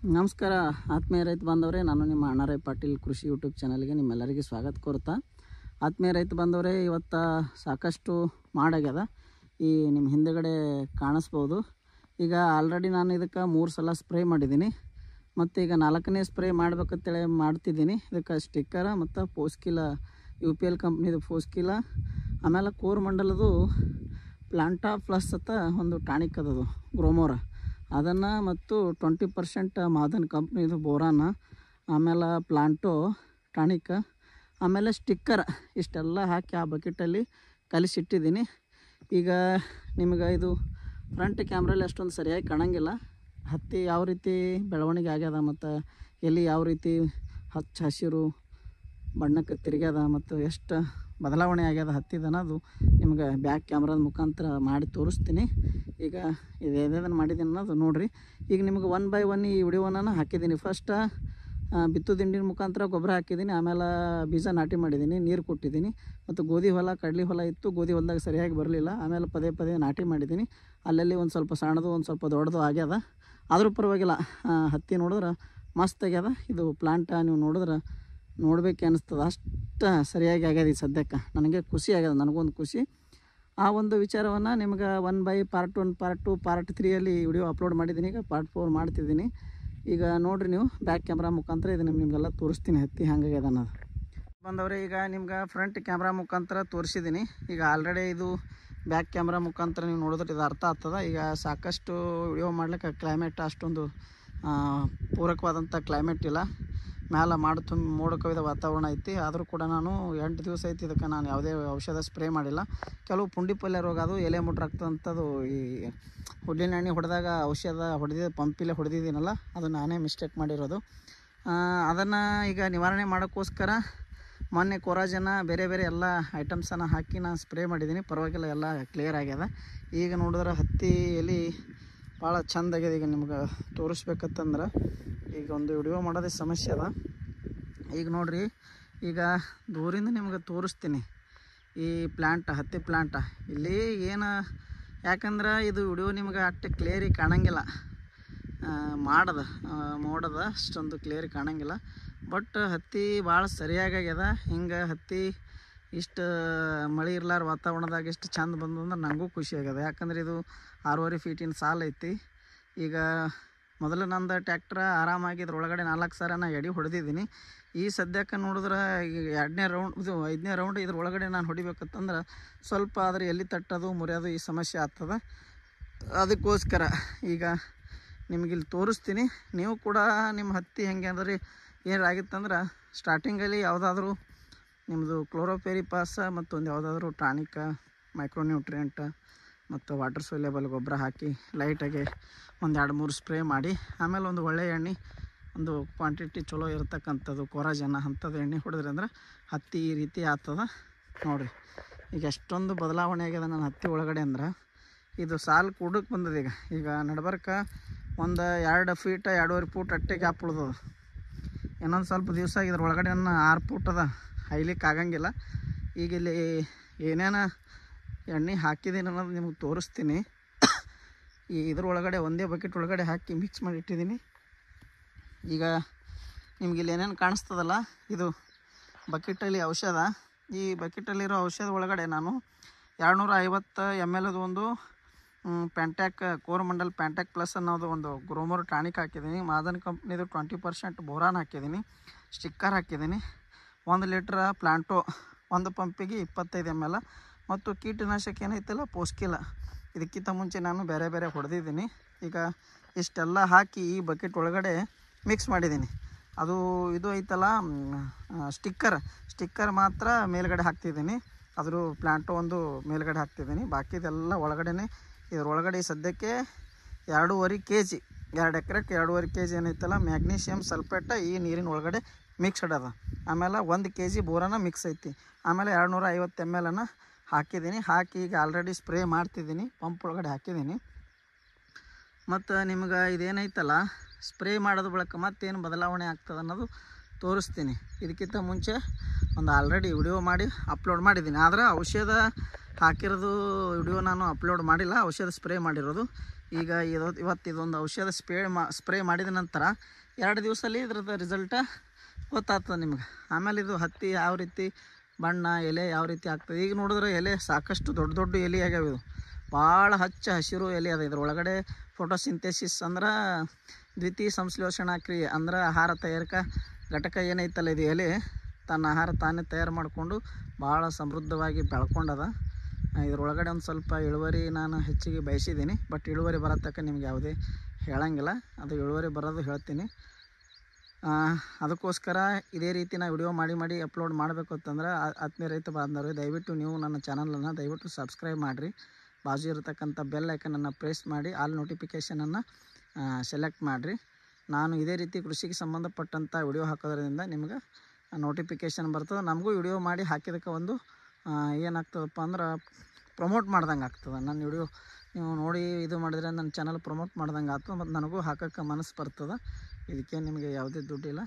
ನಮಸ್ಕಾರ ಆತ್ಮೀಯ ರೈತ ಬಾಂಧವರೇ, ನಾನು ನಿಮ್ಮ ಅಣ್ಣಾರೈ ಪಾಟೀಲ್ ಕೃಷಿ ಯೂಟ್ಯೂಬ್ ಚಾನಲ್ಗೆ ನಿಮ್ಮೆಲ್ಲರಿಗೆ ಸ್ವಾಗತ ಕೋರ್ತಾ. ಆತ್ಮೀಯ ರೈತ ಬಾಂಧವರೇ, ಇವತ್ತು ಸಾಕಷ್ಟು ಮಾಡಾಗ್ಯದ. ಈ ನಿಮ್ಮ ಹಿಂದೆಗಡೆ ಕಾಣಿಸ್ಬೋದು. ಈಗ ಆಲ್ರೆಡಿ ನಾನು ಇದಕ್ಕೆ 3 ಸಲ ಸ್ಪ್ರೇ ಮಾಡಿದ್ದೀನಿ ಮತ್ತು ಈಗ 4ನೇ ಸ್ಪ್ರೇ ಮಾಡ್ಬೇಕಂತೇಳಿ ಮಾಡ್ತಿದ್ದೀನಿ. ಇದಕ್ಕೆ ಸ್ಟಿಕ್ಕರ ಮತ್ತು ಫೋಸ್ಕಿಲ UPL ಕಂಪ್ನಿದು ಫೋಸ್ಕಿಲ, ಆಮೇಲೆ ಕೋರಮಂಡಲದು ಪ್ಲಾಂಟಾ ಪ್ಲಸ್ ಅಂತ ಒಂದು ಟಾನಿಕ್ ಅದದು ಗ್ರೋಮೋರ, ಅದನ್ನು ಮತ್ತು 20% ಮಾದನ್ ಕಂಪ್ನಿದು ಬೋರಾನ, ಆಮೇಲೆ ಪ್ಲಾಂಟೋ ಟಾನಿಕ್, ಆಮೇಲೆ ಸ್ಟಿಕ್ಕರ್, ಇಷ್ಟೆಲ್ಲ ಹಾಕಿ ಆ ಬಕೆಟಲ್ಲಿ ಕಲಿಸಿಟ್ಟಿದ್ದೀನಿ. ಈಗ ನಿಮಗೆ ಇದು ಫ್ರಂಟ್ ಕ್ಯಾಮ್ರಲ್ಲಿ ಅಷ್ಟೊಂದು ಸರಿಯಾಗಿ ಕಾಣಂಗಿಲ್ಲ. ಹತ್ತಿ ಯಾವ ರೀತಿ ಬೆಳವಣಿಗೆ ಆಗ್ಯದ ಮತ್ತು ಎಲ್ಲಿ ಯಾವ ರೀತಿ ಹಚ್ಚ ಹಸಿರು ಬಣ್ಣಕ್ಕೆ ತಿರುಗ್ಯದ ಮತ್ತು ಎಷ್ಟು ಬದಲಾವಣೆ ಆಗ್ಯದ ಹತ್ತಿದ ಅನ್ನೋದು ನಿಮ್ಗೆ ಬ್ಯಾಕ್ ಕ್ಯಾಮ್ರಾದ ಮುಖಾಂತರ ಮಾಡಿ ತೋರಿಸ್ತೀನಿ. ಈಗ ಇದೇನೇನು ಮಾಡಿದ್ದೀನಿ ಅನ್ನೋದು ನೋಡಿರಿ. ಈಗ ನಿಮ್ಗೆ 1 by 1 ಈ ವಿಡಿಯೋವನ್ನು ಹಾಕಿದ್ದೀನಿ. ಫಸ್ಟ್ ಬಿತ್ತು ದಿಂಡಿನ ಮುಖಾಂತರ ಗೊಬ್ಬರ ಹಾಕಿದ್ದೀನಿ, ಆಮೇಲೆ ಬೀಜ ನಾಟಿ ಮಾಡಿದ್ದೀನಿ, ನೀರು ಕೊಟ್ಟಿದ್ದೀನಿ. ಮತ್ತು ಗೋಧಿ ಹೊಲ ಕಡಲೆ ಹೊಲ ಇತ್ತು, ಗೋಧಿ ಹೊಲದಾಗ ಸರಿಯಾಗಿ ಬರಲಿಲ್ಲ, ಆಮೇಲೆ ಪದೇ ಪದೇ ನಾಟಿ ಮಾಡಿದ್ದೀನಿ. ಅಲ್ಲಲ್ಲಿ ಒಂದು ಸ್ವಲ್ಪ ಸಣ್ಣದು ಒಂದು ಸ್ವಲ್ಪ ದೊಡ್ಡದು ಆಗ್ಯದ, ಆದರೂ ಪರವಾಗಿಲ್ಲ. ಹತ್ತಿ ನೋಡಿದ್ರೆ ಮಸ್ತ್ ಆಗ್ಯದ. ಇದು ಪ್ಲಾಂಟ ನೀವು ನೋಡಿದ್ರೆ ನೋಡಬೇಕು ಅನ್ನಿಸ್ತದೆ, ಅಷ್ಟು ಸರಿಯಾಗಿ ಆಗ್ಯದ ಈ ಸದ್ಯಕ್ಕೆ. ನನಗೆ ಖುಷಿ ಆಗ್ಯದ, ನನಗೊಂದು ಖುಷಿ. ಆ ಒಂದು ವಿಚಾರವನ್ನು ನಿಮ್ಗೆ 1 by part 1, part 2, part 3 video upload ಮಾಡಿದ್ದೀನಿ. ಈಗ ಪಾರ್ಟ್ 4 ಮಾಡ್ತಿದ್ದೀನಿ. ಈಗ ನೋಡಿರಿ, ನೀವು ಬ್ಯಾಕ್ ಕ್ಯಾಮ್ರಾ ಮುಖಾಂತರ ಇದು ನಿಮಗೆಲ್ಲ ತೋರಿಸ್ತೀನಿ ಹತ್ತಿ ಹಂಗಾಗ್ಯದ ಅನ್ನೋದು. ಬಂದವರೇ, ಈಗ ನಿಮ್ಗೆ ಫ್ರಂಟ್ ಕ್ಯಾಮ್ರಾ ಮುಖಾಂತರ ತೋರಿಸಿದ್ದೀನಿ. ಈಗ ಆಲ್ರೆಡಿ ಇದು ಬ್ಯಾಕ್ ಕ್ಯಾಮ್ರಾ ಮುಖಾಂತರ ನೀವು ನೋಡಿದ್ರೆ ಇದು ಅರ್ಥ ಆಗ್ತದೆ. ಈಗ ಸಾಕಷ್ಟು ವಿಡಿಯೋ ಮಾಡ್ಲಿಕ್ಕೆ ಕ್ಲೈಮೇಟ್ ಅಷ್ಟೊಂದು ಪೂರಕವಾದಂಥ ಕ್ಲೈಮೇಟ್ ಇಲ್ಲ. ಮ್ಯಾಲೆ ಮೋಡ ಕವಿದ ವಾತಾವರಣ ಐತಿ. ಆದರೂ ಕೂಡ ನಾನು 8 ದಿವಸ ಐತಿ ಇದಕ್ಕೆ ನಾನು ಯಾವುದೇ ಔಷಧ ಸ್ಪ್ರೇ ಮಾಡಿಲ್ಲ. ಕೆಲವು ಪುಂಡಿ ಪಲ್ಯ ರೋಗ, ಅದು ಎಲೆ ಮುಟ್ರಾಗ್ತದಂಥದ್ದು, ಈ ಹುಲ್ಲಿನ ಎಣ್ಣೆ ಹೊಡೆದಾಗ ಔಷಧ ಪಂಪಿಲೆ ಹೊಡೆದಿದ್ದೀನಲ್ಲ, ಅದು ನಾನೇ ಮಿಸ್ಟೇಕ್ ಮಾಡಿರೋದು. ಅದನ್ನು ಈಗ ನಿವಾರಣೆ ಮಾಡೋಕ್ಕೋಸ್ಕರ ಮೊನ್ನೆ ಕೊರಾಜನ ಬೇರೆ ಬೇರೆ ಎಲ್ಲ ಐಟಮ್ಸನ್ನು ಹಾಕಿ ನಾನು ಸ್ಪ್ರೇ ಮಾಡಿದ್ದೀನಿ. ಪರವಾಗಿಲ್ಲ, ಎಲ್ಲ ಕ್ಲಿಯರ್ ಆಗ್ಯದ. ಈಗ ನೋಡಿದ್ರೆ ಹತ್ತಿ ಎಲೆ ಭಾಳ ಚೆಂದ ಆಗ್ಯದ. ಈಗ ನಿಮ್ಗೆ ತೋರಿಸ್ಬೇಕಂತಂದ್ರೆ ಈಗ ಒಂದು ವಿಡಿಯೋ ಮಾಡೋದೇ ಸಮಸ್ಯೆ ಅದ. ಈಗ ನೋಡಿರಿ, ಈಗ ದೂರಿಂದ ನಿಮ್ಗೆ ತೋರಿಸ್ತೀನಿ ಈ ಪ್ಲ್ಯಾಂಟ್, ಹತ್ತಿ ಪ್ಲ್ಯಾಂಟ ಇಲ್ಲಿ ಏನು. ಯಾಕಂದ್ರೆ ಇದು ವಿಡಿಯೋ ನಿಮ್ಗೆ ಅಷ್ಟು ಕ್ಲಿಯರಿಗೆ ಕಾಣಂಗಿಲ್ಲ, ಮೋಡದ ಅಷ್ಟೊಂದು ಕ್ಲಿಯರಿಗೆ ಕಾಣಂಗಿಲ್ಲ. ಬಟ್ ಹತ್ತಿ ಭಾಳ ಸರಿಯಾಗ್ಯದ. ಹಿಂಗೆ ಹತ್ತಿ ಇಷ್ಟು ಮಳೆ ಇರ್ಲಾರ ವಾತಾವರಣದಾಗ ಇಷ್ಟು ಚೆಂದ ಬಂದು ಅಂದ್ರೆ ನನಗೂ ಖುಷಿ ಆಗ್ಯದ. ಯಾಕಂದ್ರೆ ಇದು 6.5 ಫೀಟಿನ ಸಾಲ ಐತಿ. ಈಗ ಮೊದಲು ನಂದು ಟ್ಯಾಕ್ಟ್ರ ಆರಾಮಾಗಿ ಇದ್ರೊಳಗಡೆ 4 ಸಾರಿ ನಾನು ಎಡೆ ಹೊಡೆದಿದ್ದೀನಿ. ಈ ಸದ್ಯಕ್ಕೆ ನೋಡಿದ್ರೆ ಈಗ 2ನೇ ರೌಂಡ್, ಇದು 5ನೇ ರೌಂಡ್ ಇದ್ರೊಳಗಡೆ ನಾನು ಹೊಡಿಬೇಕಂತಂದ್ರೆ ಸ್ವಲ್ಪ ಆದರೆ ಎಲ್ಲಿ ತಟ್ಟೋದು ಮುರಿಯೋದು ಈ ಸಮಸ್ಯೆ ಆಗ್ತದೆ. ಅದಕ್ಕೋಸ್ಕರ ಈಗ ನಿಮಗಿಲ್ಲಿ ತೋರಿಸ್ತೀನಿ. ನೀವು ಕೂಡ ನಿಮ್ಮ ಹತ್ತಿ ಹೆಂಗೆ ಅಂದ್ರೆ ಏನಾಗಿತ್ತಂದ್ರೆ ಸ್ಟಾರ್ಟಿಂಗಲ್ಲಿ ಯಾವುದಾದ್ರೂ ನಿಮ್ಮದು ಕ್ಲೋರೋಪೆರಿಪಾಸ ಮತ್ತು ಒಂದು ಯಾವುದಾದ್ರೂ ಟಾನಿಕ, ಮೈಕ್ರೋನ್ಯೂಟ್ರಿಯೆಂಟ್ ಮತ್ತು ವಾಟರ್ ಸೊಲ್ಯೂಬಲ್ ಗೊಬ್ಬರ ಹಾಕಿ ಲೈಟಾಗಿ 1-2-3 ಸ್ಪ್ರೇ ಮಾಡಿ, ಆಮೇಲೆ ಒಂದು ಒಳ್ಳೆಯ ಎಣ್ಣೆ, ಒಂದು ಕ್ವಾಂಟಿಟಿ ಚಲೋ ಇರತಕ್ಕಂಥದ್ದು ಕೊರಾಜನ ಅಂಥದ್ದು ಎಣ್ಣೆ ಹೊಡೆದ್ರಿ ಅಂದ್ರೆ ಹತ್ತಿ ಈ ರೀತಿ ಆಗ್ತದೆ. ನೋಡಿರಿ, ಈಗ ಎಷ್ಟೊಂದು ಬದಲಾವಣೆ ಆಗ್ಯದ ನನ್ನ ಹತ್ತಿ ಒಳಗಡೆ ಅಂದ್ರೆ. ಇದು ಸಾಲು ಕೂಡಕ್ಕೆ ಬಂದದ. ಈಗ ನಡ್ಬರ್ಕ ಒಂದು 2 ಫೀಟ್ 2.5 ಫೂಟ್ ಅಟ್ಟೆ ಗ್ಯಾಪ್ ಉಳ್ದದ. ಇನ್ನೊಂದು ಸ್ವಲ್ಪ ದಿವಸ ಇದ್ರ ಒಳಗಡೆ 6 ಫೂಟ್ ಅದ, ಹೈಲಿಕ್ಕೆ ಆಗಂಗಿಲ್ಲ. ಈಗ ಇಲ್ಲಿ ಏನೇನು ಎಣ್ಣೆ ಹಾಕಿದ್ದೀನಿ ಅನ್ನೋದು ನಿಮ್ಗೆ ತೋರಿಸ್ತೀನಿ. ಈ ಇದ್ರೊಳಗಡೆ ಒಂದೇ ಬಕೆಟ್ ಒಳಗಡೆ ಹಾಕಿ ಮಿಕ್ಸ್ ಮಾಡಿ ಇಟ್ಟಿದ್ದೀನಿ. ಈಗ ನಿಮ್ಗೆ ಇಲ್ಲಿ ಏನೇನು ಕಾಣಿಸ್ತದಲ್ಲ, ಇದು ಬಕೆಟಲ್ಲಿ ಔಷಧ. ಈ ಬಕೆಟಲ್ಲಿರೋ ಔಷಧ ಒಳಗಡೆ ನಾನು 250 ml ಒಂದು ಪ್ಯಾಂಟ್ಯಾಕ್ ಕೋರಮಂಡಲ್ ಪ್ಯಾಂಟ್ಯಾಕ್ ಪ್ಲಸ್ ಅನ್ನೋದು ಒಂದು ಗ್ರೋಮೋರ್ ಟಾನಿಕ್ ಹಾಕಿದ್ದೀನಿ. ಮಾದನ್ ಕಂಪ್ನಿದು 20% ಬೋರಾನ್ ಹಾಕಿದ್ದೀನಿ, ಸ್ಟಿಕ್ಕರ್ ಹಾಕಿದ್ದೀನಿ. 1 ಲೀಟ್ರ್ ಪ್ಲಾಂಟೋ, ಒಂದು ಪಂಪಿಗೆ 25 ml. ಮತ್ತು ಕೀಟನಾಶಕ ಏನೈತಲ್ಲ ಪೋಸ್ಕಿಲ, ಇದಕ್ಕಿಂತ ಮುಂಚೆ ನಾನು ಬೇರೆ ಬೇರೆ ಹೊಡೆದಿದ್ದೀನಿ. ಈಗ ಇಷ್ಟೆಲ್ಲ ಹಾಕಿ ಈ ಬಕೆಟ್ ಒಳಗಡೆ ಮಿಕ್ಸ್ ಮಾಡಿದ್ದೀನಿ. ಅದು ಇದು ಐತಲ್ಲ ಸ್ಟಿಕ್ಕರ್ ಮಾತ್ರ ಮೇಲ್ಗಡೆ ಹಾಕ್ತಿದ್ದೀನಿ. ಅದ್ರ ಪ್ಲಾಂಟೋ ಒಂದು ಮೇಲ್ಗಡೆ ಹಾಕ್ತಿದ್ದೀನಿ, ಬಾಕಿದೆಲ್ಲ ಒಳಗಡೆ. ಇದರೊಳಗಡೆ ಸದ್ಯಕ್ಕೆ 2.5 kg, 2 ಎಕರೆಗೆ 2.5 kg ಏನೈತಲ್ಲ ಮ್ಯಾಗ್ನೀಷಿಯಮ್ ಸಲ್ಫೇಟ ಈ ನೀರಿನ ಒಳಗಡೆ ಮಿಕ್ಸ್ಡ್ ಅದ. ಆಮೇಲೆ 1 kg ಬೋರಾನ ಮಿಕ್ಸ್ ಐತಿ. ಆಮೇಲೆ 250 ml ಹಾಕಿದ್ದೀನಿ. ಹಾಕಿ ಈಗ ಆಲ್ರೆಡಿ ಸ್ಪ್ರೇ ಮಾಡ್ತಿದ್ದೀನಿ, ಪಂಪ್ ಒಳಗಡೆ ಹಾಕಿದ್ದೀನಿ. ಮತ್ತು ನಿಮ್ಗೆ ಇದೇನೈತಲ್ಲ ಸ್ಪ್ರೇ ಮಾಡೋದು ಬಳಕ ಮತ್ತೇನು ಬದಲಾವಣೆ ಆಗ್ತದೆ ಅನ್ನೋದು ತೋರಿಸ್ತೀನಿ. ಇದಕ್ಕಿಂತ ಮುಂಚೆ ಒಂದು ಆಲ್ರೆಡಿ ವಿಡಿಯೋ ಮಾಡಿ ಅಪ್ಲೋಡ್ ಮಾಡಿದ್ದೀನಿ. ಆದರೆ ಔಷಧ ಹಾಕಿರೋದು ವಿಡಿಯೋ ನಾನು ಅಪ್ಲೋಡ್ ಮಾಡಿಲ್ಲ, ಔಷಧ ಸ್ಪ್ರೇ ಮಾಡಿರೋದು. ಈಗ ಇವತ್ತು ಇದೊಂದು ಔಷಧ ಸ್ಪ್ರೇ ಮಾಡಿದ ನಂತರ 2 ದಿವಸದಲ್ಲಿ ಇದ್ರದ್ದು ರಿಸಲ್ಟ ಗೊತ್ತಾಗ್ತದೆ ನಿಮ್ಗೆ. ಆಮೇಲೆ ಇದು ಹತ್ತಿ ಯಾವ ರೀತಿ ಬಣ್ಣ ಎಲೆ ಯಾವ ರೀತಿ ಆಗ್ತದೆ. ಈಗ ನೋಡಿದ್ರೆ ಎಲೆ ಸಾಕಷ್ಟು ದೊಡ್ಡ ದೊಡ್ಡ ಎಲೆ ಆಗ್ಯಾವ. ಇದು ಭಾಳ ಹಚ್ಚ ಹಸಿರು ಎಲೆ ಅದ. ಇದ್ರೊಳಗಡೆ ಫೋಟೋಸಿಂಥೆಸಿಸ್ ಅಂದ್ರೆ ದ್ವಿತೀಯ ಸಂಶ್ಲೇಷಣಾ ಕ್ರಿಯೆ ಅಂದ್ರೆ ಆಹಾರ ತಯಾರಿಕಾ ಘಟಕ ಏನೈತಲ್ಲ, ಇದು ಎಲೆ ತನ್ನ ಆಹಾರ ತಾನೇ ತಯಾರು ಮಾಡಿಕೊಂಡು ಭಾಳ ಸಮೃದ್ಧವಾಗಿ ಬೆಳ್ಕೊಂಡದ. ಇದರೊಳಗಡೆ ಒಂದು ಸ್ವಲ್ಪ ಇಳುವರಿ ನಾನು ಹೆಚ್ಚಿಗೆ ಬಯಸಿದ್ದೀನಿ. ಬಟ್ ಇಳುವರಿ ಬರತಕ್ಕ ನಿಮ್ಗೆ ಯಾವುದೇ ಹೇಳಂಗಿಲ್ಲ, ಅದು ಇಳುವರಿ ಬರೋದು ಹೇಳ್ತೀನಿ. ಅದಕ್ಕೋಸ್ಕರ ಇದೇ ರೀತಿ ನಾನು ವಿಡಿಯೋ ಮಾಡಿ ಅಪ್ಲೋಡ್ ಮಾಡಬೇಕು ಅಂತಂದ್ರೆ ಆತ್ಮೀಯ ರೈತ ಬಾಂಧವರು ದಯವಿಟ್ಟು ನೀವು ನನ್ನ ಚಾನಲನ್ನು ದಯವಿಟ್ಟು ಸಬ್ಸ್ಕ್ರೈಬ್ ಮಾಡಿರಿ. ಬಾಜು ಇರತಕ್ಕಂಥ ಬೆಲ್ ಐಕನನ್ನು ಪ್ರೆಸ್ ಮಾಡಿ ಆಲ್ ನೋಟಿಫಿಕೇಷನನ್ನು ಸೆಲೆಕ್ಟ್ ಮಾಡಿರಿ. ನಾನು ಇದೇ ರೀತಿ ಕೃಷಿಗೆ ಸಂಬಂಧಪಟ್ಟಂಥ ವಿಡಿಯೋ ಹಾಕೋದ್ರಿಂದ ನಿಮ್ಗೆ ನೋಟಿಫಿಕೇಷನ್ ಬರ್ತದೆ. ನಮಗೂ ವಿಡಿಯೋ ಮಾಡಿ ಹಾಕಿದಕ್ಕೆ ಒಂದು ಏನಾಗ್ತದಪ್ಪ ಅಂದ್ರೆ ಪ್ರಮೋಟ್ ಮಾಡ್ದಂಗೆ ಆಗ್ತದೆ. ನನ್ನ ವಿಡಿಯೋ ನೀವು ನೋಡಿ ಇದು ಮಾಡಿದರೆ ನನ್ನ ಚಾನಲ್ ಪ್ರಮೋಟ್ ಮಾಡ್ದಂಗೆ ಆಗ್ತದೆ, ಮತ್ತು ನನಗೂ ಹಾಕೋಕ್ಕೆ ಮನಸ್ಸು ಬರ್ತದೆ. ಇದಕ್ಕೆ ನಿಮಗೆ ಯಾವುದೇ ದುಡ್ಡಿಲ್ಲ,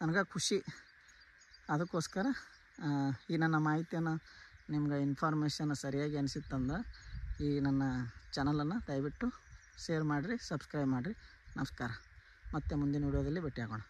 ನನಗೆ ಖುಷಿ. ಅದಕ್ಕೋಸ್ಕರ ಈ ನನ್ನ ಮಾಹಿತಿಯನ್ನು ನಿಮ್ಗೆ ಇನ್ಫಾರ್ಮೇಷನ್ ಸರಿಯಾಗಿ ಅನಿಸಿತ್ತಂದ್ರೆ ಈ ನನ್ನ ಚಾನಲನ್ನು ದಯವಿಟ್ಟು ಶೇರ್ ಮಾಡಿರಿ, ಸಬ್ಸ್ಕ್ರೈಬ್ ಮಾಡಿರಿ. ನಮಸ್ಕಾರ. ಮತ್ತೆ ಮುಂದಿನ ವಿಡಿಯೋದಲ್ಲಿ ಭೇಟಿಯಾಗೋಣ.